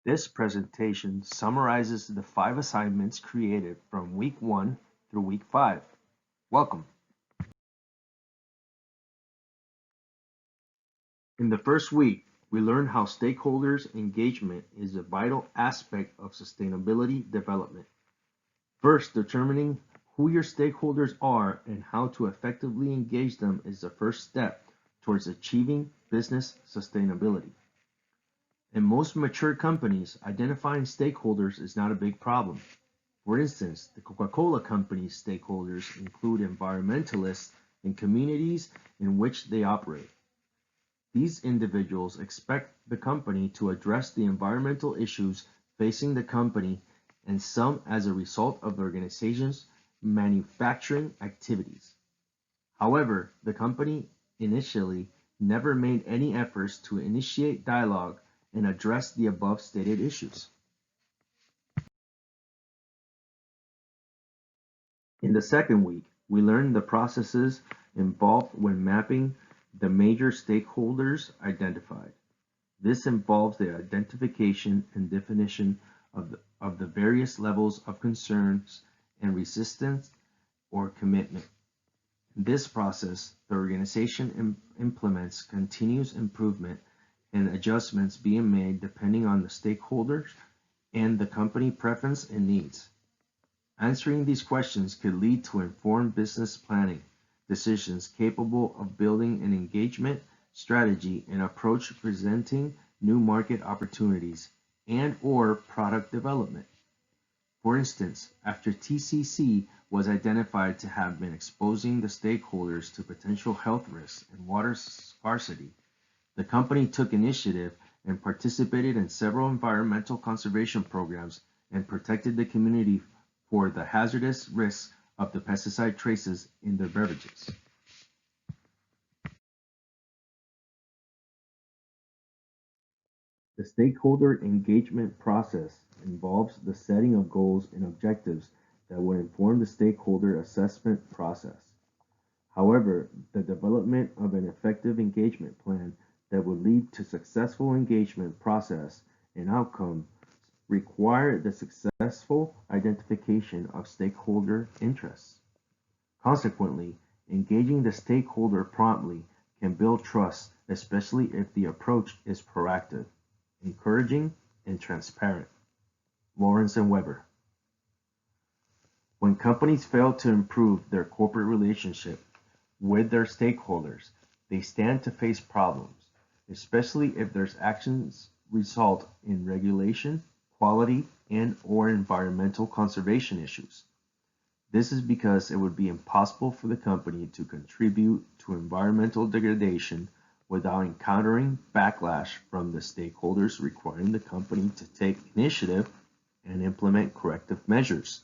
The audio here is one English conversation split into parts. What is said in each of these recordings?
This presentation summarizes the 5 assignments created from week 1 through week 5. Welcome. In the first week, we learned how stakeholders' engagement is a vital aspect of sustainability development. First, determining who your stakeholders are and how to effectively engage them is the first step towards achieving business sustainability. In most mature companies, identifying stakeholders is not a big problem. For instance, the Coca-Cola Company's stakeholders include environmentalists and communities in which they operate. These individuals expect the company to address the environmental issues facing the company and some as a result of the organization's manufacturing activities. However, the company initially never made any efforts to initiate dialogue and address the above stated issues. In the second week, we learned the processes involved when mapping the major stakeholders identified. This involves the identification and definition of the various levels of concerns and resistance or commitment. In this process, the organization implements continuous improvement and adjustments being made depending on the stakeholders and the company preference and needs. Answering these questions could lead to informed business planning decisions capable of building an engagement strategy and approach presenting new market opportunities and/or product development. For instance, after TCC was identified to have been exposing the stakeholders to potential health risks and water scarcity, the company took initiative and participated in several environmental conservation programs and protected the community for the hazardous risks of the pesticide traces in their beverages. The stakeholder engagement process involves the setting of goals and objectives that will inform the stakeholder assessment process. However, the development of an effective engagement plan that would lead to successful engagement process and outcome require the successful identification of stakeholder interests. Consequently, engaging the stakeholder promptly can build trust, especially if the approach is proactive, encouraging, and transparent. Lawrence and Weber. When companies fail to improve their corporate relationship with their stakeholders, they stand to face problems, especially if their actions result in regulation, quality, and/or environmental conservation issues. This is because it would be impossible for the company to contribute to environmental degradation without encountering backlash from the stakeholders requiring the company to take initiative and implement corrective measures.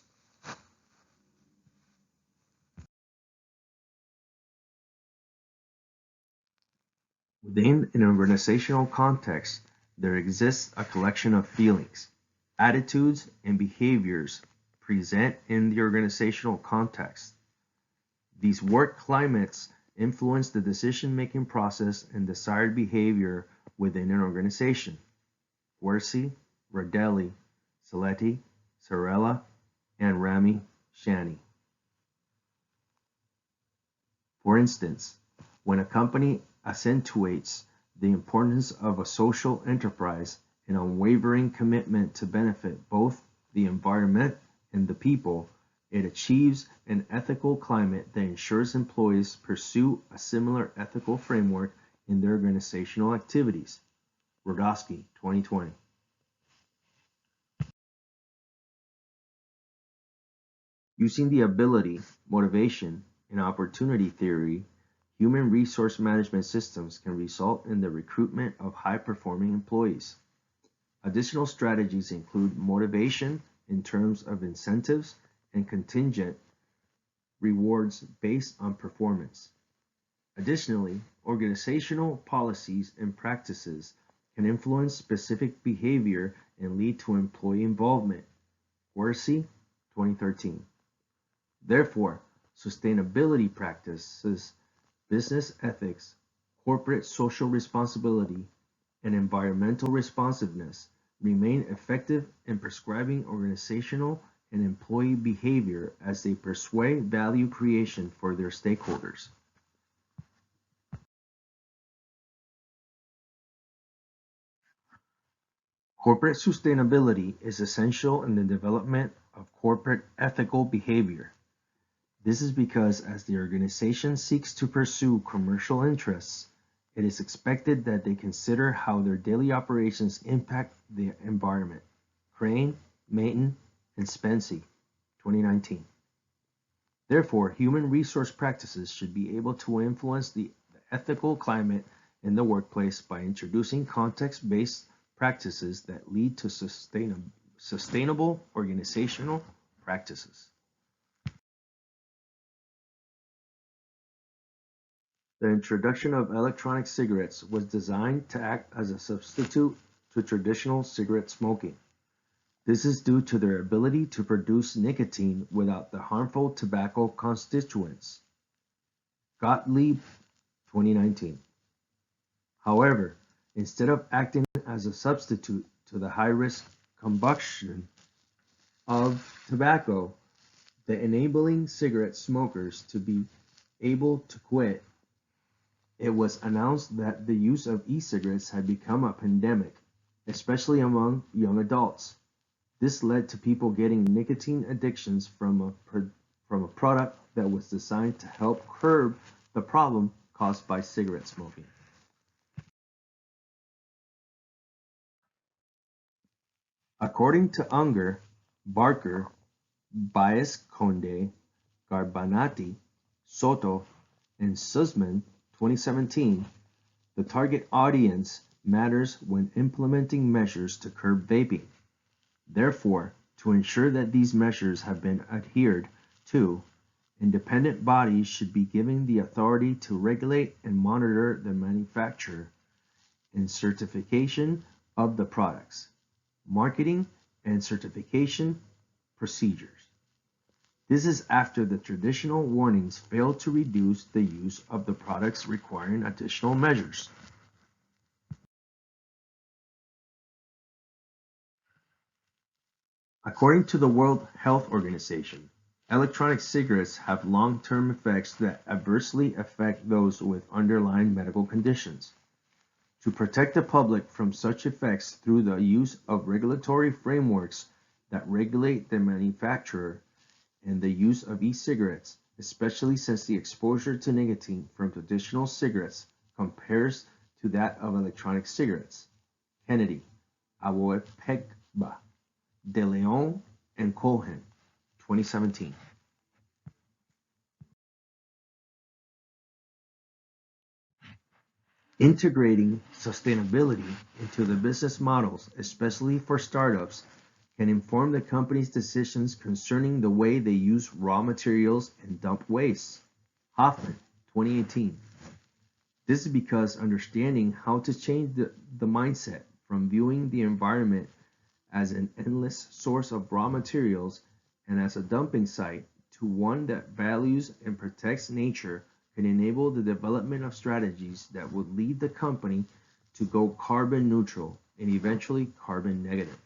Within an organizational context, there exists a collection of feelings, attitudes, and behaviors present in the organizational context. These work climates influence the decision-making process and desired behavior within an organization. Wersi, Rodelli, Saletti, Sarella, and Rami Shani. For instance, when a company accentuates the importance of a social enterprise and unwavering commitment to benefit both the environment and the people, it achieves an ethical climate that ensures employees pursue a similar ethical framework in their organizational activities. Rodosky, 2020. Using the ability, motivation, and opportunity theory, human resource management systems can result in the recruitment of high-performing employees. Additional strategies include motivation in terms of incentives and contingent rewards based on performance. Additionally, organizational policies and practices can influence specific behavior and lead to employee involvement. Wersi, 2013. Therefore, sustainability practices, business ethics, corporate social responsibility, and environmental responsiveness remain effective in prescribing organizational and employee behavior as they pursue value creation for their stakeholders. Corporate sustainability is essential in the development of corporate ethical behavior. This is because as the organization seeks to pursue commercial interests, it is expected that they consider how their daily operations impact the environment. Crane, Mayton, and Spency, 2019. Therefore, human resource practices should be able to influence the ethical climate in the workplace by introducing context-based practices that lead to sustainable organizational practices. The introduction of electronic cigarettes was designed to act as a substitute to traditional cigarette smoking. This is due to their ability to produce nicotine without the harmful tobacco constituents. Gottlieb, 2019. However, instead of acting as a substitute to the high-risk combustion of tobacco, the enabling cigarette smokers to be able to quit, it was announced that the use of e-cigarettes had become a pandemic, especially among young adults. This led to people getting nicotine addictions from a product that was designed to help curb the problem caused by cigarette smoking. According to Unger, Barker, Baez-Conde, Garbanati, Soto, and Sussman, 2017, the target audience matters when implementing measures to curb vaping. Therefore, to ensure that these measures have been adhered to, independent bodies should be given the authority to regulate and monitor the manufacture and certification of the products, marketing and certification procedures. This is after the traditional warnings failed to reduce the use of the products requiring additional measures. According to the World Health Organization, electronic cigarettes have long-term effects that adversely affect those with underlying medical conditions. To protect the public from such effects through the use of regulatory frameworks that regulate the manufacturer and the use of e-cigarettes, especially since the exposure to nicotine from traditional cigarettes compares to that of electronic cigarettes. Kennedy, Awoepegba, De Leon, and Cohen, 2017. Integrating sustainability into the business models, especially for startups, can inform the company's decisions concerning the way they use raw materials and dump waste. Hoffman, 2018. This is because understanding how to change the mindset from viewing the environment as an endless source of raw materials and as a dumping site to one that values and protects nature can enable the development of strategies that would lead the company to go carbon neutral and eventually carbon negative.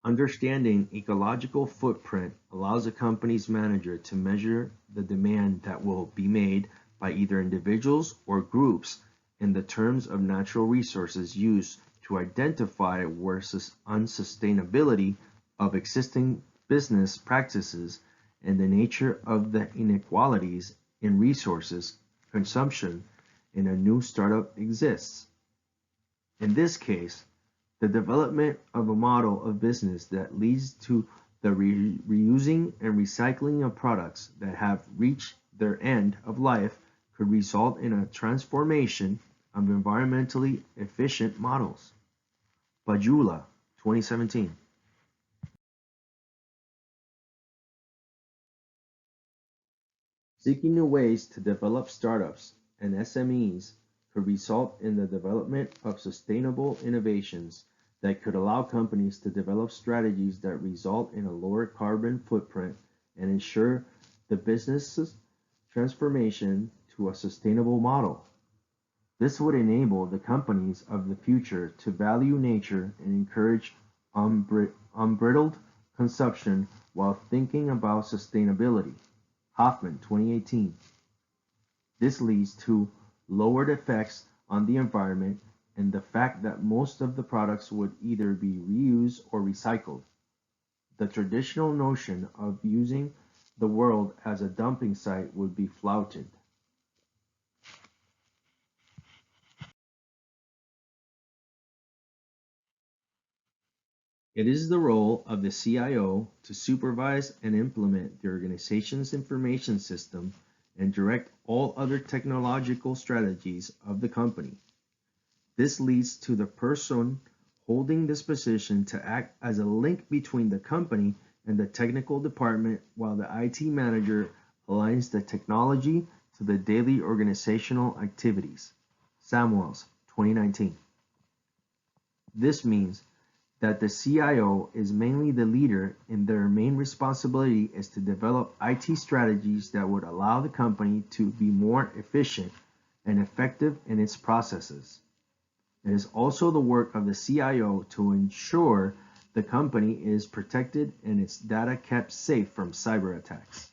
Understanding ecological footprint allows a company's manager to measure the demand that will be made by either individuals or groups in the terms of natural resources used to identify where unsustainability of existing business practices and the nature of the inequalities in resources consumption in a new startup exists. In this case, the development of a model of business that leads to the reusing and recycling of products that have reached their end of life could result in a transformation of environmentally efficient models. Bajula, 2017. Seeking new ways to develop startups and SMEs could result in the development of sustainable innovations that could allow companies to develop strategies that result in a lower carbon footprint and ensure the business's transformation to a sustainable model. This would enable the companies of the future to value nature and encourage unbridled consumption while thinking about sustainability. Hoffman, 2018. This leads to lowered effects on the environment and the fact that most of the products would either be reused or recycled. The traditional notion of using the world as a dumping site would be flouted. It is the role of the CIO to supervise and implement the organization's information system and direct all other technological strategies of the company. This leads to the person holding this position to act as a link between the company and the technical department while the IT manager aligns the technology to the daily organizational activities. Samuels, 2019. This means that the CIO is mainly the leader and their main responsibility is to develop IT strategies that would allow the company to be more efficient and effective in its processes. It is also the work of the CIO to ensure the company is protected and its data kept safe from cyber attacks.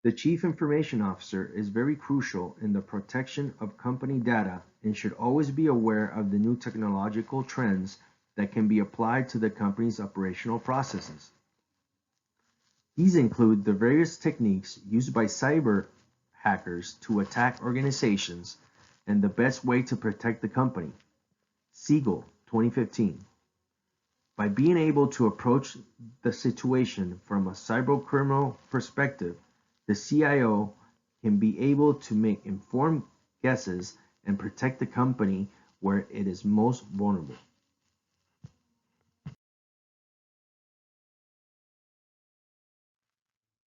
The Chief Information Officer is very crucial in the protection of company data and should always be aware of the new technological trends that can be applied to the company's operational processes. These include the various techniques used by cyber hackers to attack organizations and the best way to protect the company. Siegel, 2015. By being able to approach the situation from a cybercriminal perspective, the CIO can be able to make informed guesses and protect the company where it is most vulnerable.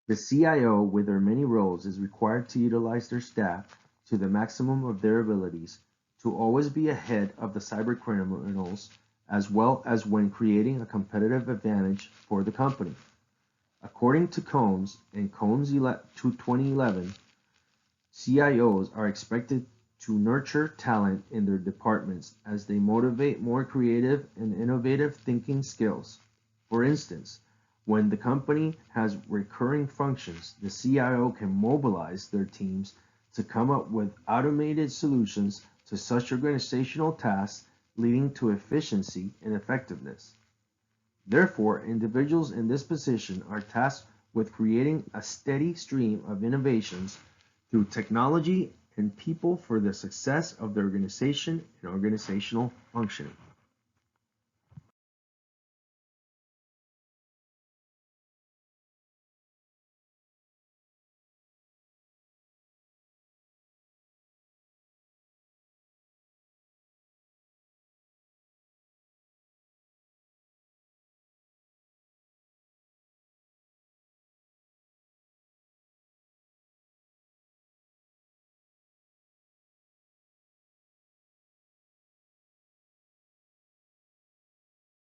The CIO, with their many roles, is required to utilize their staff to the maximum of their abilities, to always be ahead of the cybercriminals, as well as when creating a competitive advantage for the company. According to Combs and Combs 2011, CIOs are expected to nurture talent in their departments as they motivate more creative and innovative thinking skills. For instance, when the company has recurring functions, the CIO can mobilize their teams to come up with automated solutions to such organizational tasks, leading to efficiency and effectiveness. Therefore, individuals in this position are tasked with creating a steady stream of innovations through technology and people for the success of the organization and organizational functioning.